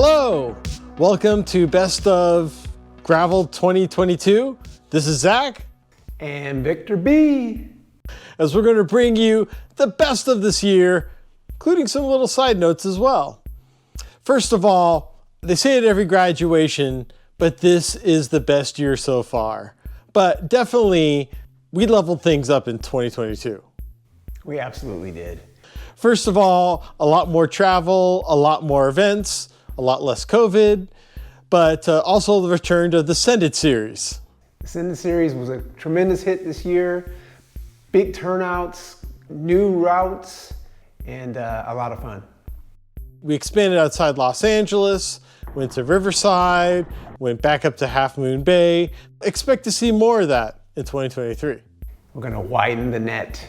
Hello, welcome to Best of Gravel 2022. This is Zack. And Victor B. As we're going to bring you the best of this year, including some little side notes as well. First of all, they say at every graduation, but this is the best year so far. But definitely, we leveled things up in 2022. We absolutely did. First of all, a lot more travel, a lot more events, a lot less COVID, but also the return to the Send It series. The Send It series was a tremendous hit this year. Big turnouts, new routes, and a lot of fun. We expanded outside Los Angeles, went to Riverside, went back up to Half Moon Bay. Expect to see more of that in 2023. We're going to widen the net.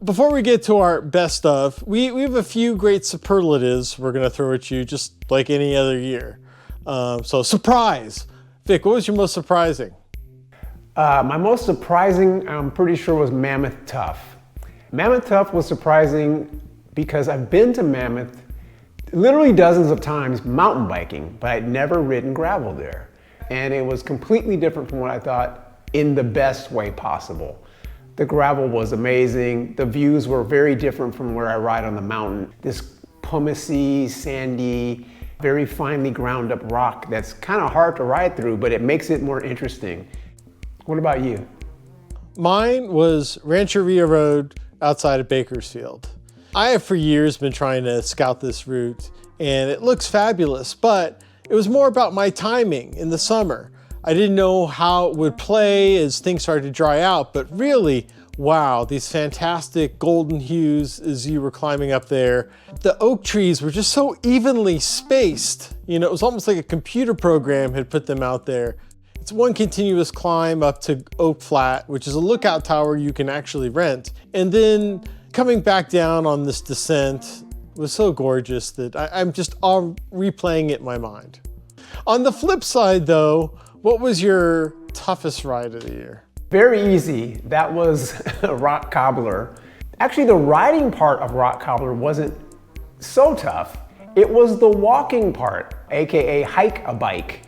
Before we get to our best of, we have a few great superlatives we're going to throw at you just like any other year. So surprise! Vic, what was your most surprising? My most surprising, I'm pretty sure, was Mammoth Tough. Mammoth Tough was surprising because I've been to Mammoth literally dozens of times mountain biking, but I'd never ridden gravel there. And it was completely different from what I thought in the best way possible. The gravel was amazing. The views were very different from where I ride on the mountain. This pumicey, sandy, very finely ground up rock that's kind of hard to ride through, but it makes it more interesting. What about you? Mine was Rancheria Road outside of Bakersfield. I have for years been trying to scout this route, and it looks fabulous, but it was more about my timing in the summer. I didn't know how it would play as things started to dry out, but really, wow, these fantastic golden hues as you were climbing up there. The oak trees were just so evenly spaced. You know, it was almost like a computer program had put them out there. It's one continuous climb up to Oak Flat, which is a lookout tower you can actually rent. And then coming back down on this descent was so gorgeous that I'm just all replaying it in my mind. On the flip side though, what was your toughest ride of the year? Very easy. That was Rock Cobbler. Actually, the riding part of Rock Cobbler wasn't so tough. It was the walking part, AKA hike a bike.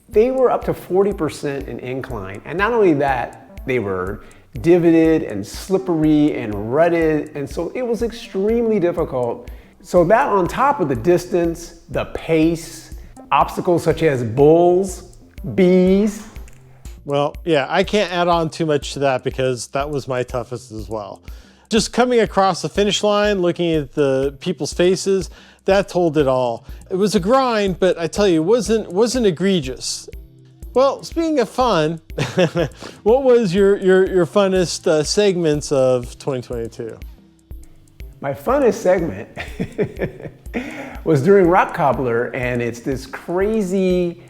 They were up to 40% in incline. And not only that, they were divoted and slippery and rutted. And so it was extremely difficult. So that on top of the distance, the pace, obstacles such as bulls, bees. Well, yeah, I can't add on too much to that because that was my toughest as well. Just coming across the finish line, looking at the people's faces, that told it all. It was a grind, but I tell you, it wasn't egregious. Well, speaking of fun, what was your funnest segments of 2022? My funnest segment was during Rock Cobbler, and it's this crazy,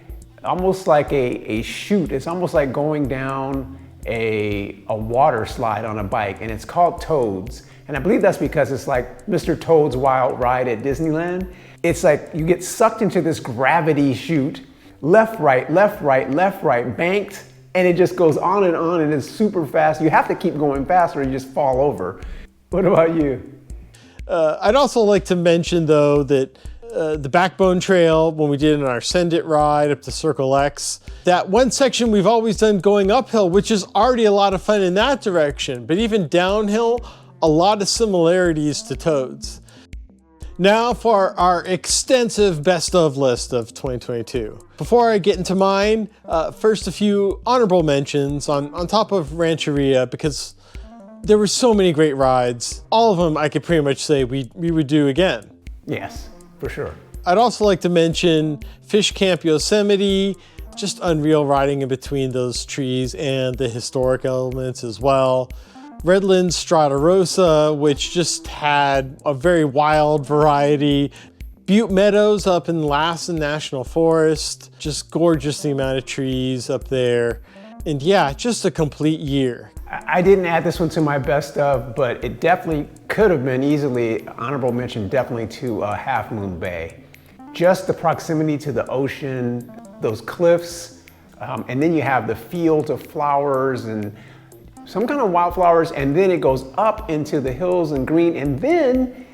almost like a chute. It's almost like going down a water slide on a bike, and it's called Toads. And I believe that's because it's like Mr. Toad's Wild Ride at Disneyland. It's like you get sucked into this gravity chute, left, right, left, right, left, right, banked, and it just goes on, and it's super fast. You have to keep going faster or you just fall over. What about you? I'd also like to mention though that the Backbone Trail, when we did in our Send It ride up to Circle X, that one section we've always done going uphill, which is already a lot of fun in that direction, but even downhill, a lot of similarities to Toads. Now for our extensive best of list of 2022. Before I get into mine, first a few honorable mentions on top of Rancheria, because there were so many great rides. All of them I could pretty much say we would do again. Yes, for sure. I'd also like to mention Fish Camp Yosemite, just unreal riding in between those trees and the historic elements as well. Redlands Strata Rosa, which just had a very wild variety. Butte Meadows up in Lassen National Forest, just gorgeous the amount of trees up there. And yeah, just a complete year. I didn't add this one to my best of, but it definitely could have been easily honorable mention, definitely to Half Moon Bay. Just the proximity to the ocean, those cliffs, and then you have the fields of flowers and some kind of wildflowers, and then it goes up into the hills and green, and then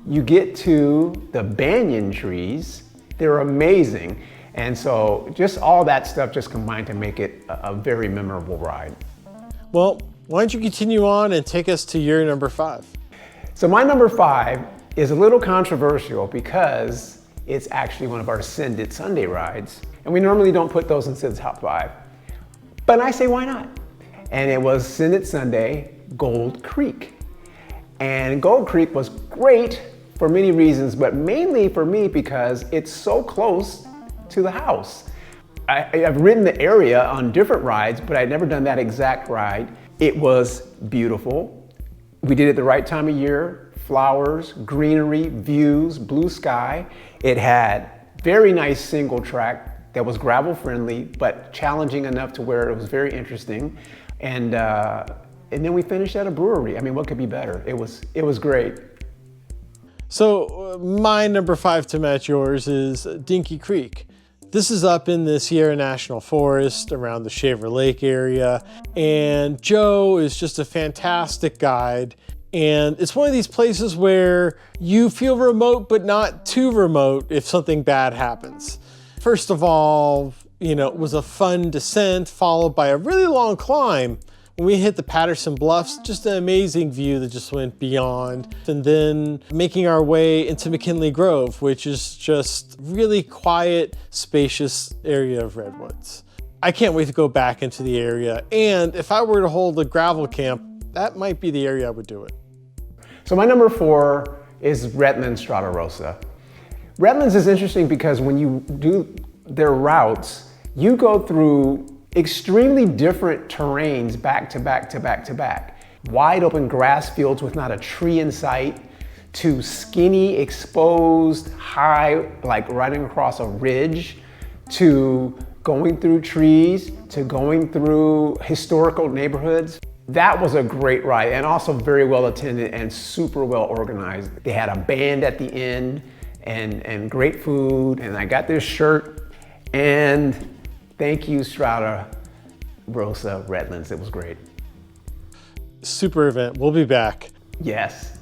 you get to the banyan trees, They're amazing. And so just all that stuff just combined to make it a very memorable ride. Well, why don't you continue on and take us to your number 5? So my number 5 is a little controversial because it's actually one of our Send-It Sunday rides. And we normally don't put those in Sid's top 5. But I say, why not? And it was Send-It Sunday, Gold Creek. And Gold Creek was great for many reasons, but mainly for me because it's so close to the house. I've ridden the area on different rides, but I'd never done that exact ride. It was beautiful. We did it the right time of year, flowers, greenery, views, blue sky. It had very nice single track that was gravel friendly, but challenging enough to where it was very interesting. And then we finished at a brewery. I mean, what could be better? It was great. So my number 5 to match yours is Dinky Creek. This is up in the Sierra National Forest around the Shaver Lake area. And Joe is just a fantastic guide. And it's one of these places where you feel remote, but not too remote if something bad happens. First of all, it was a fun descent followed by a really long climb. When we hit the Patterson Bluffs, just an amazing view that just went beyond. And then making our way into McKinley Grove, which is just really quiet, spacious area of redwoods. I can't wait to go back into the area. And if I were to hold a gravel camp, that might be the area I would do it. So my number 4 is Redlands Strada Rosa. Redlands is interesting because when you do their routes, you go through extremely different terrains back to back to back to back. Wide open grass fields with not a tree in sight, to skinny, exposed, high, like riding across a ridge, to going through trees, to going through historical neighborhoods. That was a great ride and also very well attended and super well organized. They had a band at the end and great food, and I got this shirt, and thank you, Strada Rosa Redlands. It was great. Super event. We'll be back. Yes.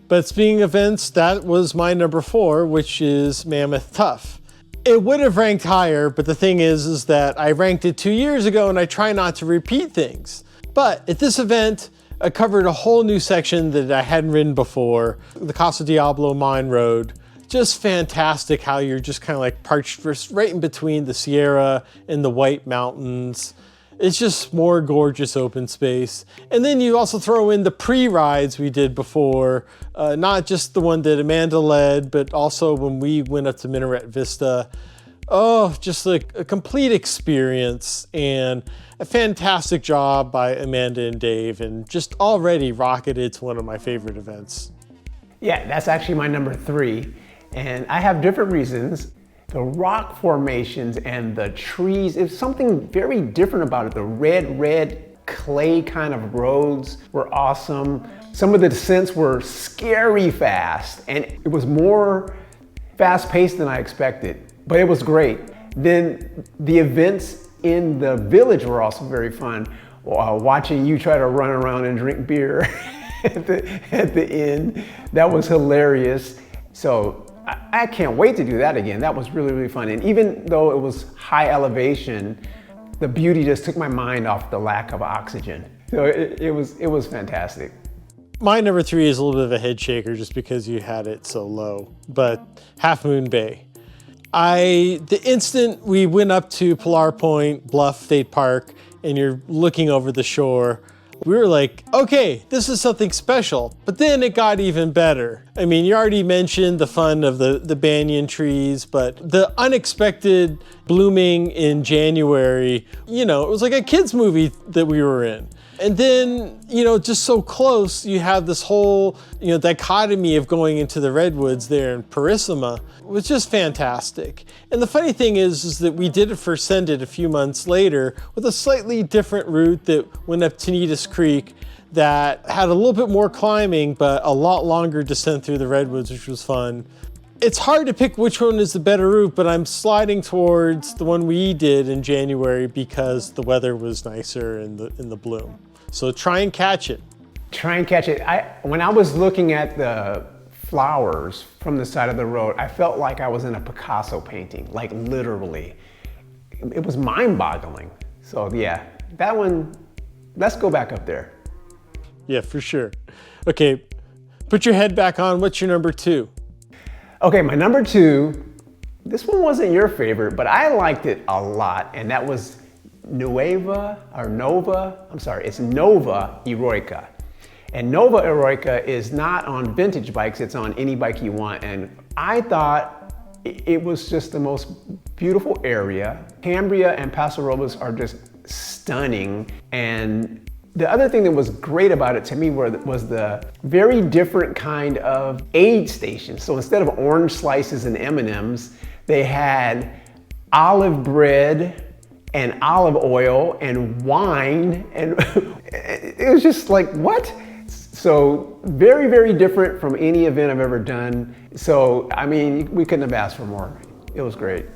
But speaking of events, that was my number 4, which is Mammoth Tough. It would have ranked higher, but the thing is that I ranked it 2 years ago and I try not to repeat things. But at this event, I covered a whole new section that I hadn't ridden before, the Casa Diablo Mine Road. Just fantastic how you're just kind of like parched right in between the Sierra and the White Mountains. It's just more gorgeous open space. And then you also throw in the pre-rides we did before, not just the one that Amanda led, but also when we went up to Minaret Vista. Oh, just like a complete experience and a fantastic job by Amanda and Dave, and just already rocketed to one of my favorite events. Yeah, that's actually my number 3. And I have different reasons. The rock formations and the trees, there's something very different about it. The red clay kind of roads were awesome. Some of the descents were scary fast, and it was more fast paced than I expected, but it was great. Then the events in the village were also very fun. Watching you try to run around and drink beer at the end, that was hilarious. So I can't wait to do that again. That was really, really fun. And even though it was high elevation, the beauty just took my mind off the lack of oxygen. So it was fantastic. My number 3 is a little bit of a head shaker just because you had it so low, but Half Moon Bay. The instant we went up to Pilar Point Bluff State Park and you're looking over the shore, we were like, okay, this is something special. But then it got even better. I mean, you already mentioned the fun of the banyan trees, but the unexpected blooming in January, it was like a kid's movie that we were in. And then, just so close, you have this whole, dichotomy of going into the redwoods there in Parissima. It was just fantastic. And the funny thing is that we did it for Send It a few months later with a slightly different route that went up Tenitas Creek that had a little bit more climbing, but a lot longer descent through the redwoods, which was fun. It's hard to pick which one is the better route, but I'm sliding towards the one we did in January because the weather was nicer in the bloom. So try and catch it. Try and catch it. When I was looking at the flowers from the side of the road, I felt like I was in a Picasso painting, like literally. It was mind-boggling. So yeah, that one, let's go back up there. Yeah, for sure. Okay, put your head back on. What's your number 2? Okay, my number 2, this one wasn't your favorite, but I liked it a lot, and that was Nova Eroica. And Nova Eroica is not on vintage bikes, it's on any bike you want. And I thought it was just the most beautiful area. Cambria and Paso Robles are just stunning. And the other thing that was great about it to me was the very different kind of aid stations. So instead of orange slices and M&Ms, they had olive bread and olive oil and wine, and it was just like, what? So very, very different from any event I've ever done. So, I mean, we couldn't have asked for more. It was great.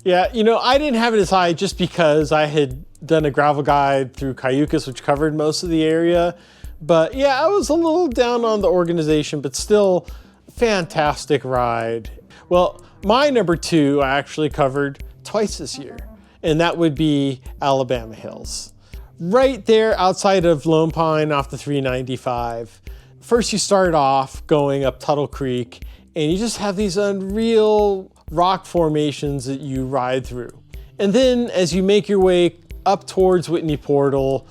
Yeah, you know, I didn't have it as high just because I had done a gravel guide through Cayucas, which covered most of the area. But yeah, I was a little down on the organization, but still fantastic ride. Well, my number 2 I actually covered twice this year, and that would be Alabama Hills. Right there outside of Lone Pine off the 395. First you start off going up Tuttle Creek, and you just have these unreal rock formations that you ride through. And then as you make your way up towards Whitney Portal,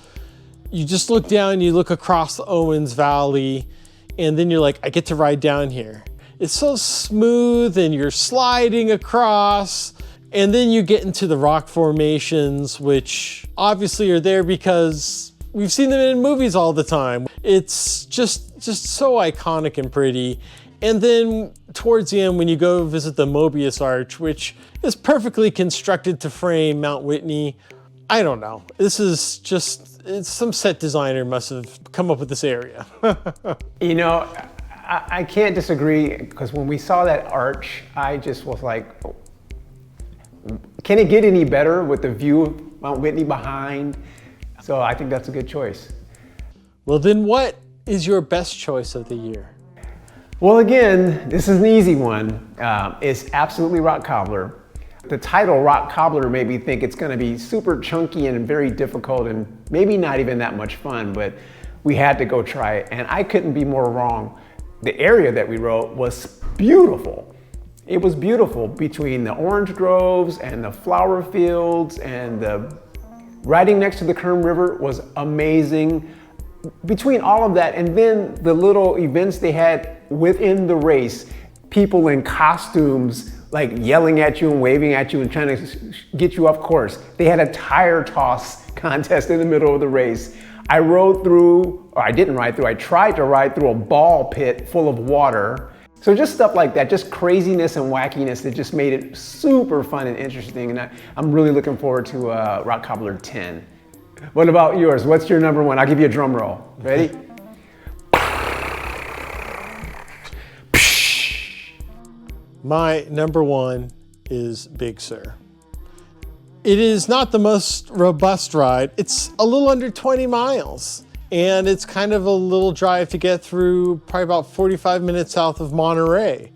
you just look down, you look across the Owens Valley, and then you're like, I get to ride down here. It's so smooth and you're sliding across. And then you get into the rock formations, which obviously are there because we've seen them in movies all the time. It's just so iconic and pretty. And then towards the end, when you go visit the Mobius Arch, which is perfectly constructed to frame Mount Whitney, I don't know. This is just, some set designer must have come up with this area. You know, I can't disagree, because when we saw that arch, I just was like, can it get any better with the view of Mount Whitney behind? So I think that's a good choice. Well, then what is your best choice of the year? Well, again, this is an easy one. It's absolutely Rock Cobbler. The title Rock Cobbler made me think it's going to be super chunky and very difficult and maybe not even that much fun, but we had to go try it, and I couldn't be more wrong. The area that we rode was beautiful. It was beautiful between the orange groves and the flower fields, and the riding next to the Kern River was amazing. Between all of that and then the little events they had within the race, people in costumes like yelling at you and waving at you and trying to get you off course. They had a tire toss contest in the middle of the race. I rode through, or I didn't ride through, I tried to ride through a ball pit full of water. So just stuff like that, just craziness and wackiness that just made it super fun and interesting. And I'm really looking forward to Rock Cobbler 10. What about yours? What's your number 1? I'll give you a drum roll. Ready? My number 1 is Big Sur. It is not the most robust ride. It's a little under 20 miles. And it's kind of a little drive to get through, probably about 45 minutes south of Monterey.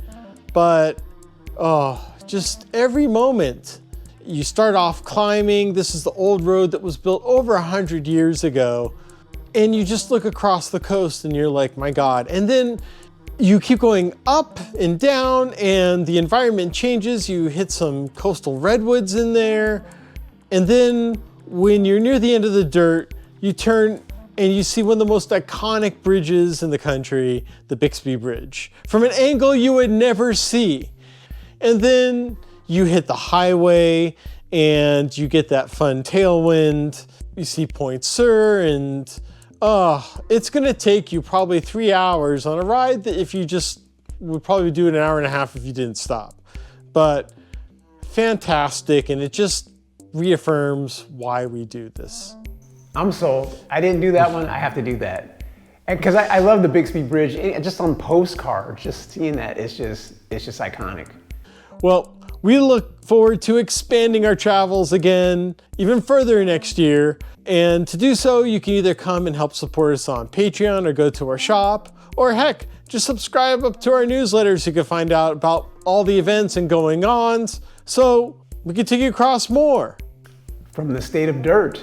But, just every moment. You start off climbing. This is the old road that was built over 100 years ago. And you just look across the coast and you're like, my God. And then you keep going up and down and the environment changes. You hit some coastal redwoods in there. And then when you're near the end of the dirt, you turn and you see one of the most iconic bridges in the country, the Bixby Bridge, from an angle you would never see. And then you hit the highway and you get that fun tailwind. You see Point Sur, and it's gonna take you probably 3 hours on a ride that if you just would probably do an hour and a half if you didn't stop. But fantastic, and it just reaffirms why we do this. I'm sold. I didn't do that one. I have to do that. And because I love the Bixby Bridge, just on postcards, just seeing that, it's just iconic. Well, We look forward to expanding our travels again, even further next year. And to do so, you can either come and help support us on Patreon or go to our shop, or heck, just subscribe up to our newsletters so you can find out about all the events and going-ons, so we can take you across more. From the state of dirt